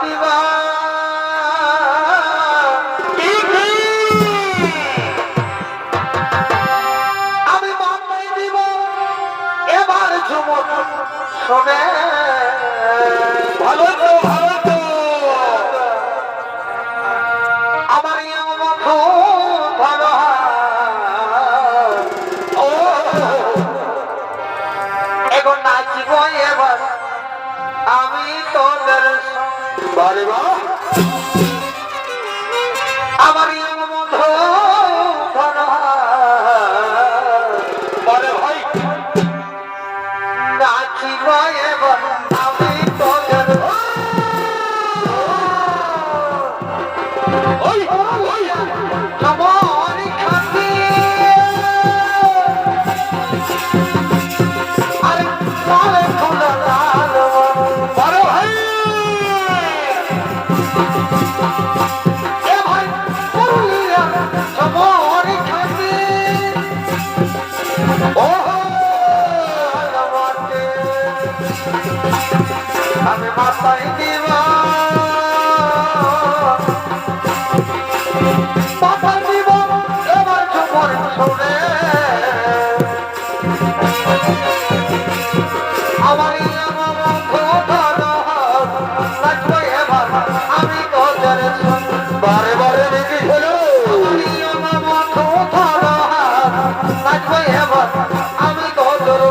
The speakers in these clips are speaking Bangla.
দিবা আমি মাথায় দিব এবার ঝুমুর শোনে ভালো তো ভালো তো আমার মতো ভালো ও এখন নাচিব এবার আমি তোদের বারে বা আমার বন্ধু বলে ভাই নাচিব এবার আমি তোদের সবারই খাতি আরে বলে খোলা লাল বলে ভাই এ ভাই পুরুলিয়া সবারই খাতি ও আমি মাথায় দিবা মাথায় দিব এবার ঝুমুর শোনে আমার নাচবো এবার আমি তোদের বারে বারে দেখি হলো নাচবো এবার আমি তোদের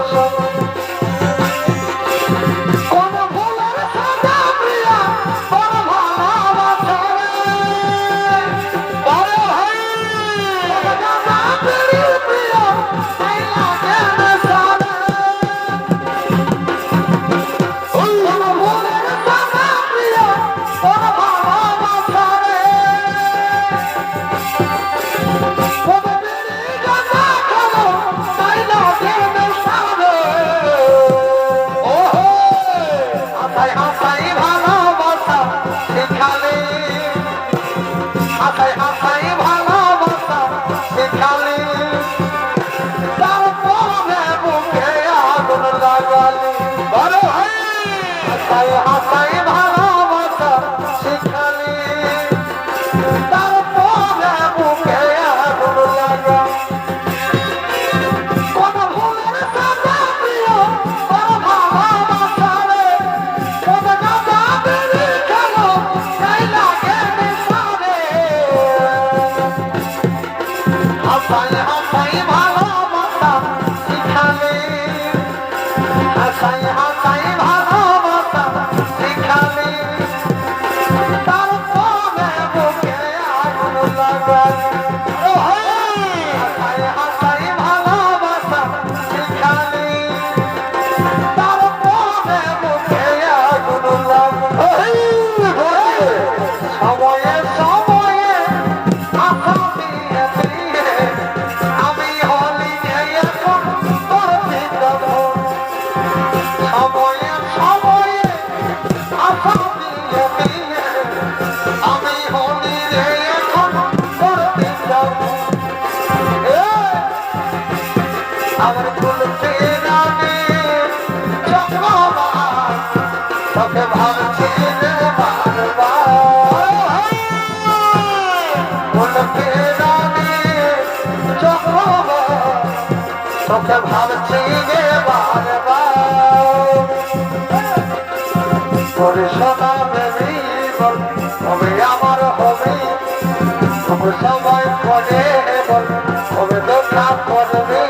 আমার বলতে রানে তোকে ভাবছি রে বারবার বলতে রানে তোকে ভাবছি রে বারবার তোর সোনা বেবি বল তবে আমার হবে তবে সবাই বলে বল তবে দেখা করবে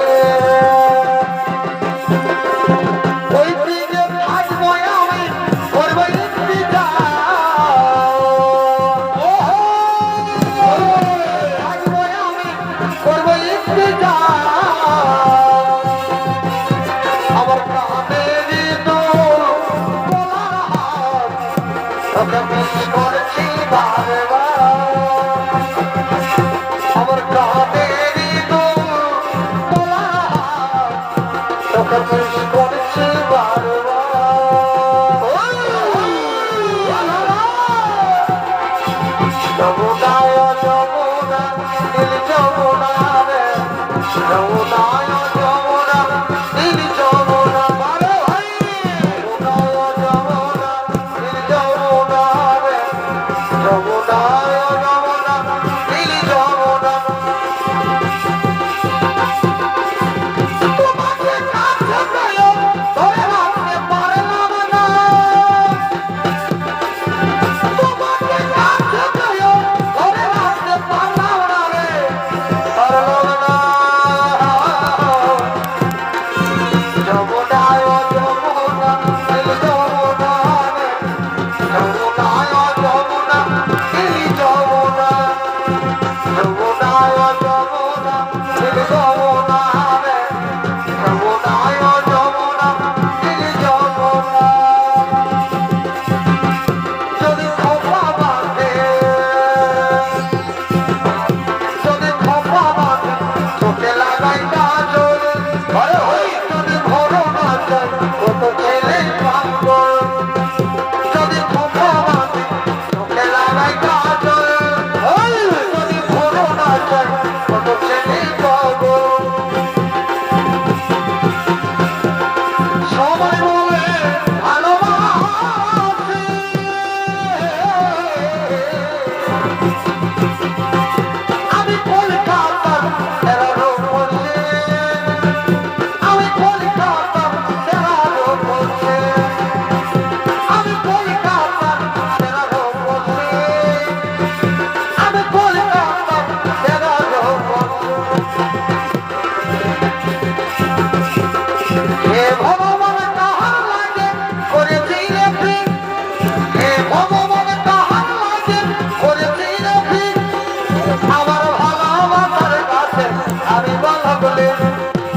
আমি বলা বলে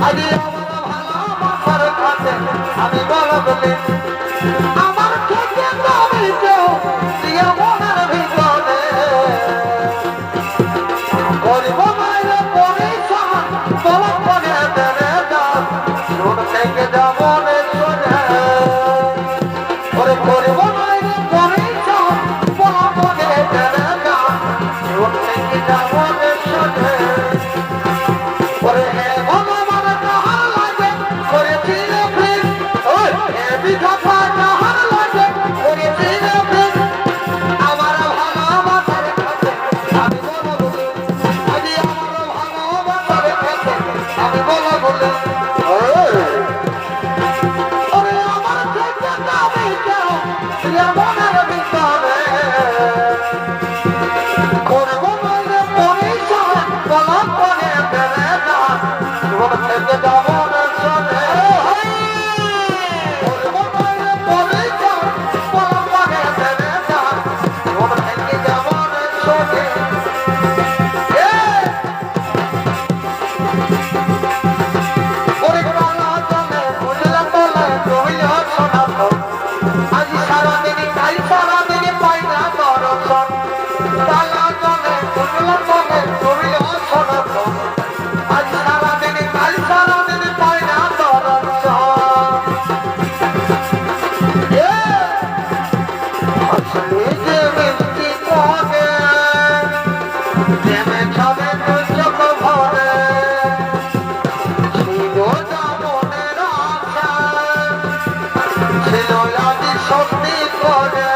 আজ আমার ভালোবাসার কাছে আমি বলা বলে আমার থেকে দামি কেউ দিয়ে মনের ভিতরে গরিব মায়ের পরিশ্রম বলা করে দেবে দাম দূর থেকে যাবো ওরে গরিব মায়ের পরিশ্রম বলা করে দেবে দাম দূর থেকে যাবো ওরে হে ভগবান কাহার লাগে করেছিল প্রেম ওই হে বিধাতা কাহার লাগে করেছিল প্রেম আমার ভালোবাসার কাছে আমি বলা বলে আজ আমার ভালোবাসার কাছে আমি বলা বলে ওরে আমার থেকে দামি কেউ মনের ভিতরে করব মায়ের পরিচয় বলা করে দেবে না জীবন থেকে যাবো না চলে করব মায়ের পরিচয় বলা করে দেবে না জীবন থেকে যাবো না চলে আজ সারাদিন কাল সারাদিন পাইনা দর্শন তালা জলে কুটলা জলে করিল সনাতন আজ সারাদিন কাল সারাদিন পাইনা দর্শন আসলে যে মিষ্টি পদে প্রেমে ছবে চোখ ভরে ছিল যা মনের আশা ছিল আজ সত্যি করে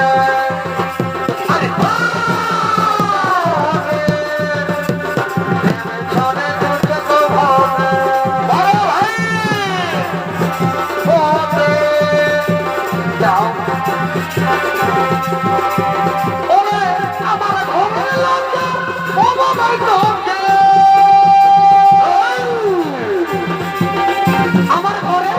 আমার ঘরে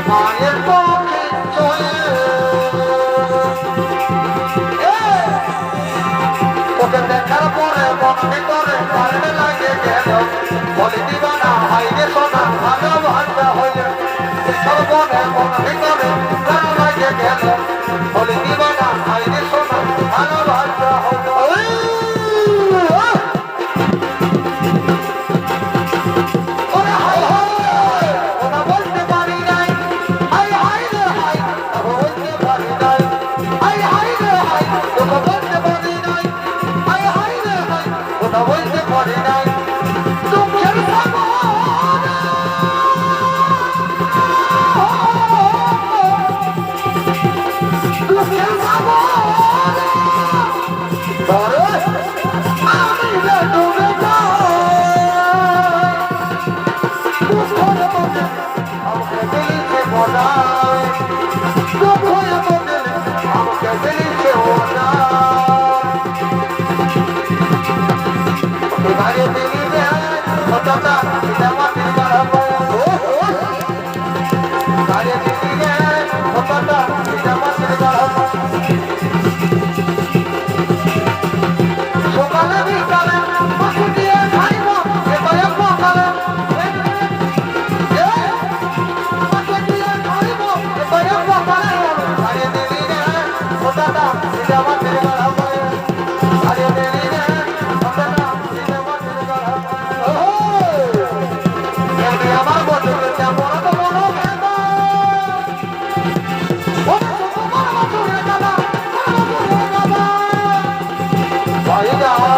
মায়ের পক্ষে চলে তোকে দেখার পরে মন ভিতরে কারণে লাগে গেল বলে দিবানা হাইরে সোনা ভালোবাসা হইলে তোর মনে মন ভিতরে প্রাণ লাগে গেল বলে দিবানা হাইরে সোনা ভালোবাসা হইলে বলতে পারি নাই দুঃখের আমি ডুবে আমাকে দিয়েছে বলায় দুঃখ আমাকে দিয়েছে Vaya divina, otata, vida mati para Vaya divina, otata, vida mati para Sokale bikale, makudiye khaibo, ebaya pokale. Makudiye khaibo, ebaya pokale. Vaya divina, otata, vida mati para Vaya divina, otata. আমার বন্ধুকে কেমন তো মনে ভাই যাও